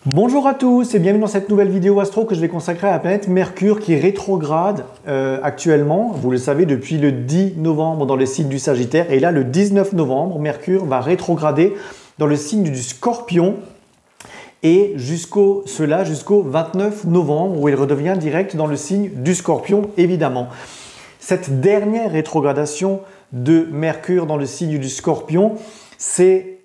Bonjour à tous et bienvenue dans cette nouvelle vidéo astro que je vais consacrer à la planète Mercure qui est rétrograde actuellement, vous le savez, depuis le 10 novembre dans le signe du Sagittaire. Et là, le 19 novembre, Mercure va rétrograder dans le signe du Scorpion et jusqu'au 29 novembre où il redevient direct dans le signe du Scorpion, évidemment. Cette dernière rétrogradation de Mercure dans le signe du Scorpion, c'est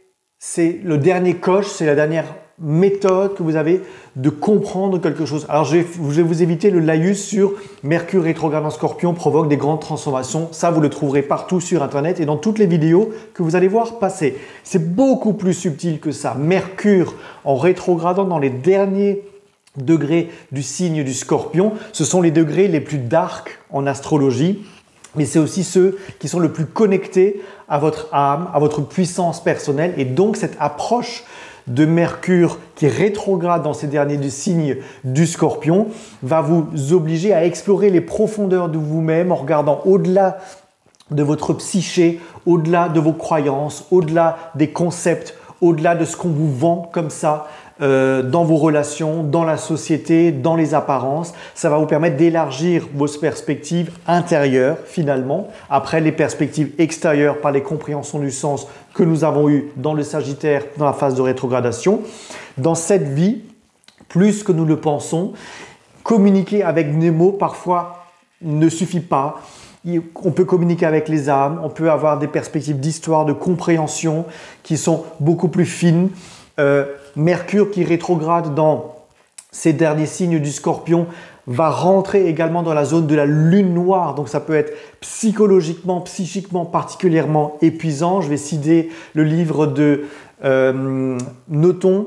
le dernier coche, c'est la dernière méthode que vous avez de comprendre quelque chose. Alors je vais vous éviter le laïus sur Mercure rétrograde en Scorpion provoque des grandes transformations. Ça, vous le trouverez partout sur Internet et dans toutes les vidéos que vous allez voir passer. C'est beaucoup plus subtil que ça. Mercure en rétrogradant dans les derniers degrés du signe du Scorpion, ce sont les degrés les plus dark en astrologie. Mais c'est aussi ceux qui sont le plus connectés à votre âme, à votre puissance personnelle. Et donc, cette approche de Mercure qui rétrograde dans ces derniers du signe du Scorpion va vous obliger à explorer les profondeurs de vous-même en regardant au-delà de votre psyché, au-delà de vos croyances, au-delà des concepts, au-delà de ce qu'on vous vend comme ça dans vos relations, dans la société, dans les apparences. Ça va vous permettre d'élargir vos perspectives intérieures finalement, après les perspectives extérieures par les compréhensions du sens que nous avons eues dans le Sagittaire, dans la phase de rétrogradation. Dans cette vie, plus que nous le pensons, communiquer avec des mots parfois ne suffit pas. On peut communiquer avec les âmes, on peut avoir des perspectives d'histoire, de compréhension qui sont beaucoup plus fines. Mercure qui rétrograde dans ces derniers signes du Scorpion va rentrer également dans la zone de la lune noire. Donc ça peut être psychologiquement, psychiquement particulièrement épuisant. Je vais citer le livre de Noton,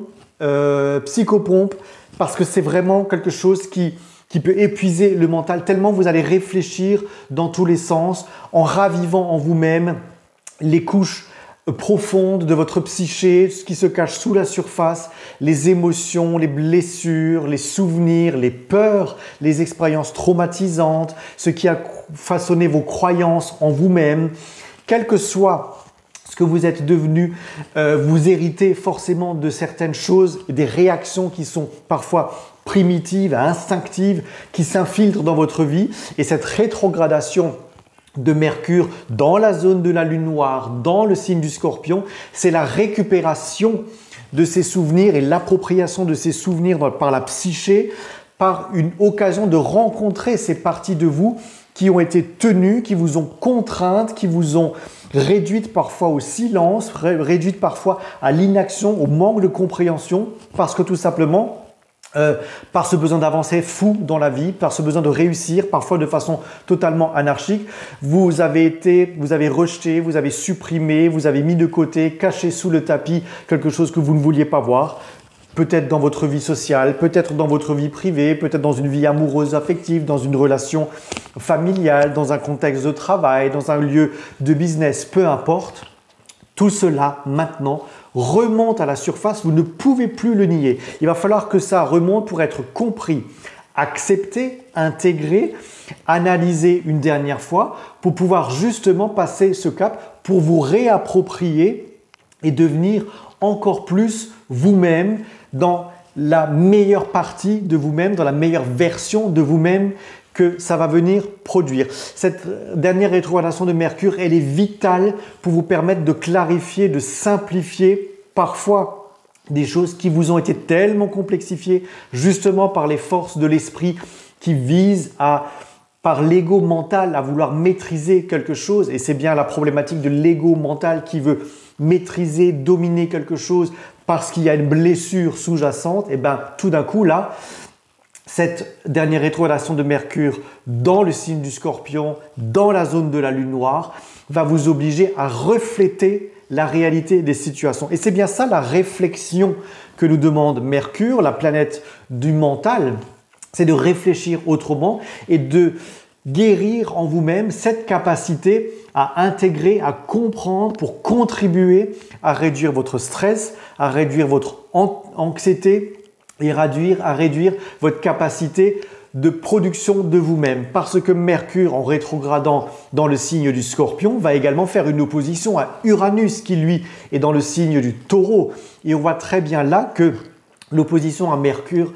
Psychopompe, parce que c'est vraiment quelque chose qui peut épuiser le mental, tellement vous allez réfléchir dans tous les sens, en ravivant en vous-même les couches profonde de votre psyché, ce qui se cache sous la surface, les émotions, les blessures, les souvenirs, les peurs, les expériences traumatisantes, ce qui a façonné vos croyances en vous-même. Quel que soit ce que vous êtes devenu, vous héritez forcément de certaines choses, des réactions qui sont parfois primitives, instinctives, qui s'infiltrent dans votre vie. Et cette rétrogradation de Mercure dans la zone de la lune noire, dans le signe du Scorpion, c'est la récupération de ces souvenirs et l'appropriation de ces souvenirs par la psyché, par une occasion de rencontrer ces parties de vous qui ont été tenues, qui vous ont contraintes, qui vous ont réduites parfois au silence, réduites parfois à l'inaction, au manque de compréhension, parce que tout simplement, par ce besoin d'avancer fou dans la vie, par ce besoin de réussir, parfois de façon totalement anarchique, vous avez rejeté, vous avez supprimé, vous avez mis de côté, caché sous le tapis quelque chose que vous ne vouliez pas voir, peut-être dans votre vie sociale, peut-être dans votre vie privée, peut-être dans une vie amoureuse, affective, dans une relation familiale, dans un contexte de travail, dans un lieu de business, peu importe. Tout cela, maintenant, remonte à la surface, vous ne pouvez plus le nier. Il va falloir que ça remonte pour être compris, accepté, intégré, analysé une dernière fois pour pouvoir justement passer ce cap, pour vous réapproprier et devenir encore plus vous-même dans la meilleure partie de vous-même, dans la meilleure version de vous-même que ça va venir produire. Cette dernière rétrogradation de Mercure, elle est vitale pour vous permettre de clarifier, de simplifier parfois des choses qui vous ont été tellement complexifiées justement par les forces de l'esprit qui visent par l'ego mental à vouloir maîtriser quelque chose. Et c'est bien la problématique de l'ego mental qui veut maîtriser, dominer quelque chose parce qu'il y a une blessure sous-jacente. Et bien tout d'un coup là, cette dernière rétrogradation de Mercure dans le signe du Scorpion, dans la zone de la lune noire, va vous obliger à refléter la réalité des situations. Et c'est bien ça la réflexion que nous demande Mercure, la planète du mental, c'est de réfléchir autrement et de guérir en vous-même cette capacité à intégrer, à comprendre pour contribuer à réduire votre stress, à réduire votre anxiété, et à réduire votre capacité de production de vous-même. Parce que Mercure, en rétrogradant dans le signe du Scorpion, va également faire une opposition à Uranus qui, lui, est dans le signe du Taureau. Et on voit très bien là que l'opposition à Mercure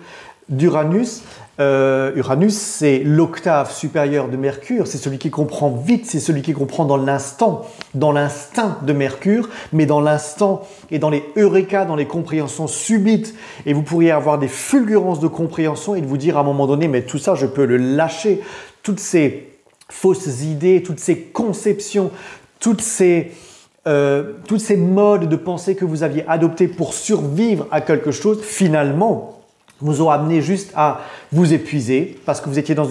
d'Uranus. Uranus, c'est l'octave supérieure de Mercure, c'est celui qui comprend vite, c'est celui qui comprend dans l'instant, dans l'instinct de Mercure, mais dans l'instant et dans les eureka, dans les compréhensions subites. Et vous pourriez avoir des fulgurances de compréhension et de vous dire à un moment donné, mais tout ça, je peux le lâcher. Toutes ces fausses idées, toutes ces conceptions, toutes ces modes de pensée que vous aviez adoptés pour survivre à quelque chose, finalement, vous ont amené juste à vous épuiser parce que vous étiez dans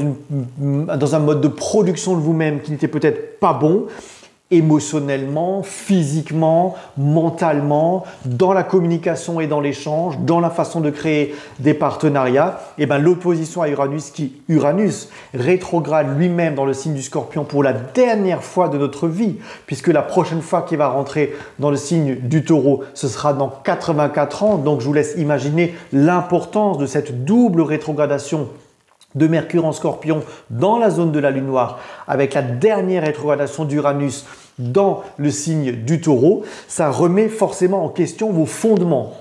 un mode de production de vous-même qui n'était peut-être pas bon, émotionnellement, physiquement, mentalement, dans la communication et dans l'échange, dans la façon de créer des partenariats. Et bien l'opposition à Uranus, Uranus rétrograde lui-même dans le signe du Scorpion pour la dernière fois de notre vie, puisque la prochaine fois qu'il va rentrer dans le signe du Taureau, ce sera dans 84 ans. Donc je vous laisse imaginer l'importance de cette double rétrogradation de Mercure en Scorpion dans la zone de la Lune noire, avec la dernière rétrogradation d'Uranus dans le signe du Taureau. Ça remet forcément en question vos fondements.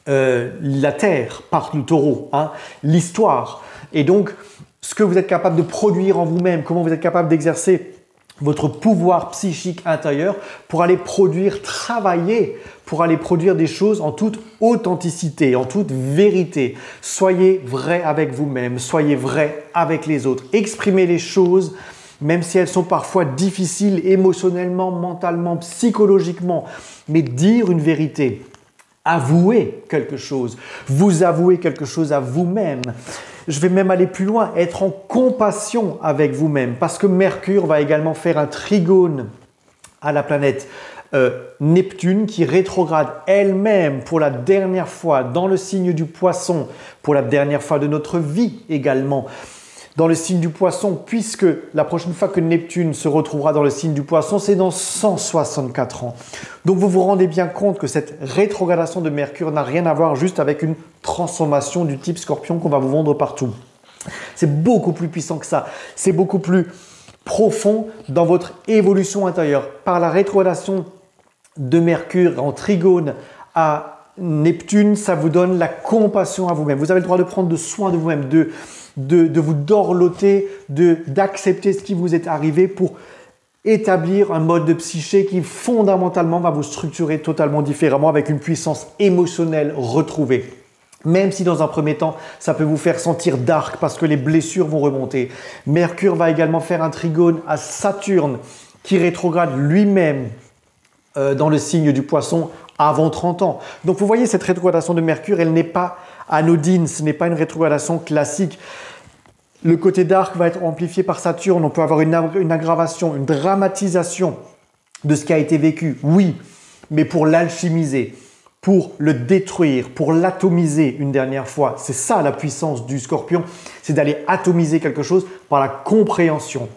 La Terre part du Taureau, hein, l'histoire. Et donc, ce que vous êtes capable de produire en vous-même, comment vous êtes capable d'exercer votre pouvoir psychique intérieur pour aller produire, travailler, pour aller produire des choses en toute authenticité, en toute vérité. Soyez vrai avec vous-même, soyez vrai avec les autres. Exprimez les choses, même si elles sont parfois difficiles émotionnellement, mentalement, psychologiquement, mais dire une vérité. Avouer quelque chose, vous avouer quelque chose à vous-même. Je vais même aller plus loin, être en compassion avec vous-même, parce que Mercure va également faire un trigone à la planète Neptune qui rétrograde elle-même pour la dernière fois dans le signe du Poisson, pour la dernière fois de notre vie également. Dans le signe du Poisson, puisque la prochaine fois que Neptune se retrouvera dans le signe du Poisson, c'est dans 164 ans. Donc vous vous rendez bien compte que cette rétrogradation de Mercure n'a rien à voir juste avec une transformation du type Scorpion qu'on va vous vendre partout. C'est beaucoup plus puissant que ça. C'est beaucoup plus profond dans votre évolution intérieure. Par la rétrogradation de Mercure en trigone à Neptune, ça vous donne la compassion à vous-même. Vous avez le droit de prendre soin de vous-même, de vous dorloter, d'accepter ce qui vous est arrivé pour établir un mode de psyché qui fondamentalement va vous structurer totalement différemment avec une puissance émotionnelle retrouvée. Même si dans un premier temps, ça peut vous faire sentir dark parce que les blessures vont remonter. Mercure va également faire un trigone à Saturne qui rétrograde lui-même dans le signe du Poisson avant 30 ans. Donc vous voyez, cette rétrogradation de Mercure, elle n'est pas anodine, ce n'est pas une rétrogradation classique. Le côté dark va être amplifié par Saturne, on peut avoir une aggravation, une dramatisation de ce qui a été vécu, oui, mais pour l'alchimiser, pour le détruire, pour l'atomiser une dernière fois. C'est ça la puissance du Scorpion, c'est d'aller atomiser quelque chose par la compréhension,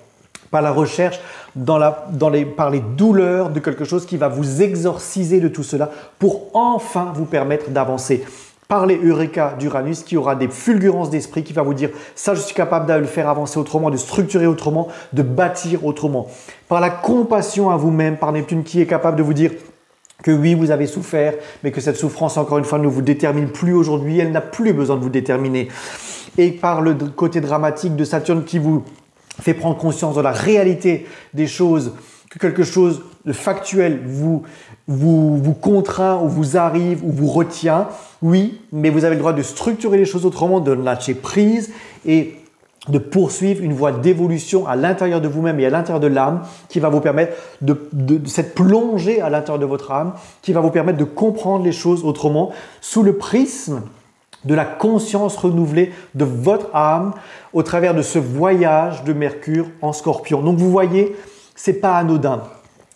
par la recherche, par les douleurs de quelque chose qui va vous exorciser de tout cela pour enfin vous permettre d'avancer. Par les Eureka d'Uranus qui aura des fulgurances d'esprit qui va vous dire ça je suis capable de le faire avancer autrement, de structurer autrement, de bâtir autrement. Par la compassion à vous-même, par Neptune qui est capable de vous dire que oui, vous avez souffert, mais que cette souffrance, encore une fois, ne vous détermine plus aujourd'hui, elle n'a plus besoin de vous déterminer. Et par le côté dramatique de Saturne qui vous fait prendre conscience de la réalité des choses, que quelque chose de factuel vous contraint ou vous arrive ou vous retient, oui, mais vous avez le droit de structurer les choses autrement, de lâcher prise et de poursuivre une voie d'évolution à l'intérieur de vous-même et à l'intérieur de l'âme qui va vous permettre de cette plongée à l'intérieur de votre âme, qui va vous permettre de comprendre les choses autrement sous le prisme de la conscience renouvelée de votre âme au travers de ce voyage de Mercure en Scorpion. Donc vous voyez, c'est pas anodin.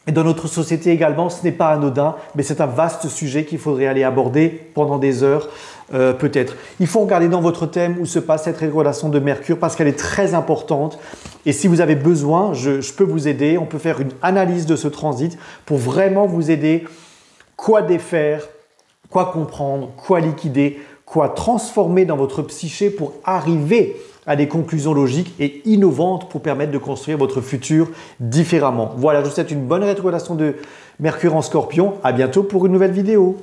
Et dans notre société également, ce n'est pas anodin, mais c'est un vaste sujet qu'il faudrait aller aborder pendant des heures peut-être. Il faut regarder dans votre thème où se passe cette rétrogradation de Mercure parce qu'elle est très importante. Et si vous avez besoin, je peux vous aider. On peut faire une analyse de ce transit pour vraiment vous aider quoi défaire, quoi comprendre, quoi liquider, quoi transformer dans votre psyché pour arriver à des conclusions logiques et innovantes pour permettre de construire votre futur différemment. Voilà, je vous souhaite une bonne rétrogradation de Mercure en Scorpion. À bientôt pour une nouvelle vidéo.